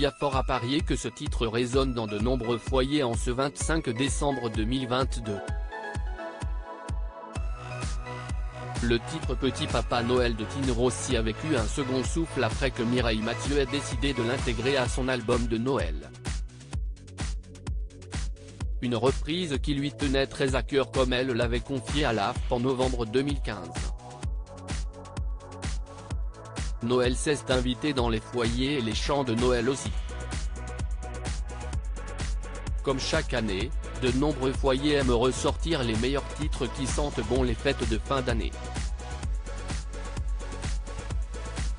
y a fort à parier que ce titre résonne dans de nombreux foyers en ce 25 décembre 2022. Le titre Petit Papa Noël de Tino Rossi a vécu un second souffle après que Mireille Mathieu ait décidé de l'intégrer à son album de Noël. Une reprise qui lui tenait très à cœur comme elle l'avait confié à l'AFP en novembre 2015. Noël s'est invité dans les foyers et les chants de Noël aussi. Comme chaque année, de nombreux foyers aiment ressortir les meilleurs titres qui sentent bon les fêtes de fin d'année.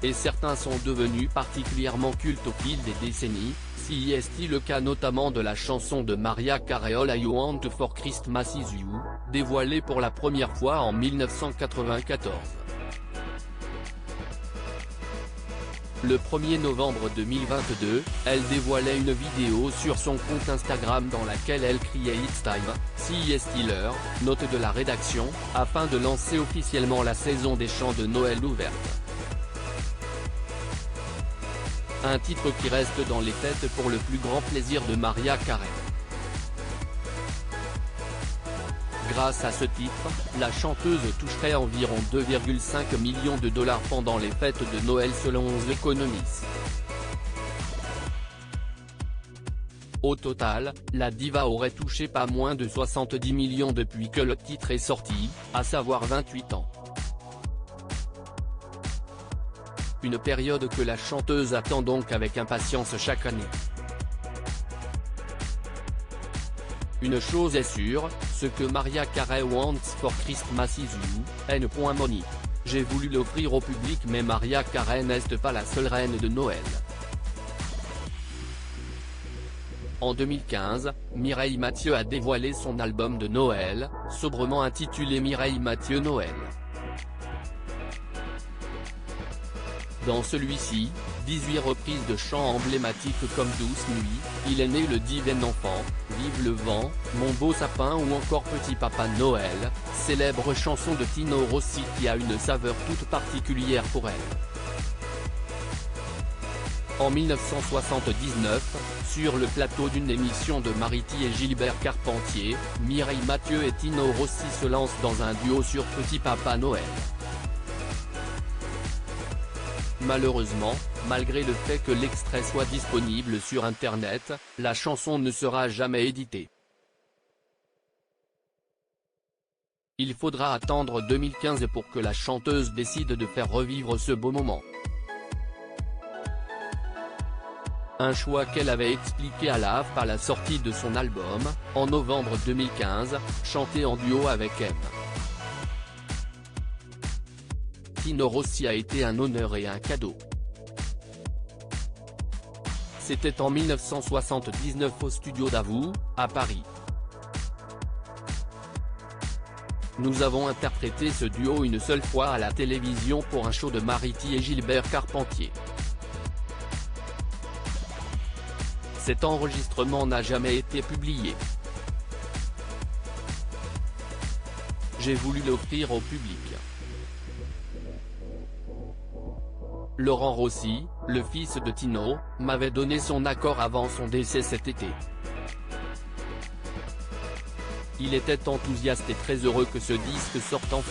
Et certains sont devenus particulièrement cultes au fil des décennies, si est-il le cas notamment de la chanson de Mariah Carey All I Want for Christmas Is You, dévoilée pour la première fois en 1994. Le 1er novembre 2022, elle dévoilait une vidéo sur son compte Instagram dans laquelle elle criait It's time, si Steeler, note de la rédaction, afin de lancer officiellement la saison des chants de Noël ouverte. Un titre qui reste dans les têtes pour le plus grand plaisir de Mariah Carey. Grâce à ce titre, la chanteuse toucherait environ 2,5 millions de dollars pendant les fêtes de Noël selon The Economist. Au total, la diva aurait touché pas moins de 70 millions depuis que le titre est sorti, à savoir 28 ans. Une période que la chanteuse attend donc avec impatience chaque année. Une chose est sûre, ce que Mariah Carey wants for Christmas is you, N.Money. J'ai voulu l'offrir au public mais Mariah Carey n'est pas la seule reine de Noël. En 2015, Mireille Mathieu a dévoilé son album de Noël, sobrement intitulé Mireille Mathieu Noël. Dans celui-ci, 18 reprises de chants emblématiques comme Douce Nuit, Il est né le divin enfant, Vive le vent, Mon beau sapin ou encore Petit Papa Noël, célèbre chanson de Tino Rossi qui a une saveur toute particulière pour elle. En 1979, sur le plateau d'une émission de Mariti et Gilbert Carpentier, Mireille Mathieu et Tino Rossi se lancent dans un duo sur Petit Papa Noël. Malheureusement, malgré le fait que l'extrait soit disponible sur Internet, la chanson ne sera jamais éditée. Il faudra attendre 2015 pour que la chanteuse décide de faire revivre ce beau moment. Un choix qu'elle avait expliqué à la AFP à la sortie de son album, en novembre 2015, chanté en duo avec M. Tino Rossi a été un honneur et un cadeau. C'était en 1979 au studio Davout, à Paris. Nous avons interprété ce duo une seule fois à la télévision pour un show de Mariti et Gilbert Carpentier. Cet enregistrement n'a jamais été publié. J'ai voulu l'offrir au public. Laurent Rossi, le fils de Tino, m'avait donné son accord avant son décès cet été. Il était enthousiaste et très heureux que ce disque sorte enfin.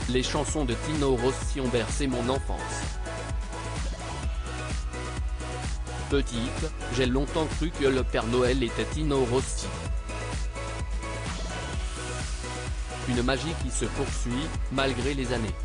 Les chansons de Tino Rossi ont bercé mon enfance. Petite, j'ai longtemps cru que le Père Noël était Tino Rossi. Une magie qui se poursuit, malgré les années.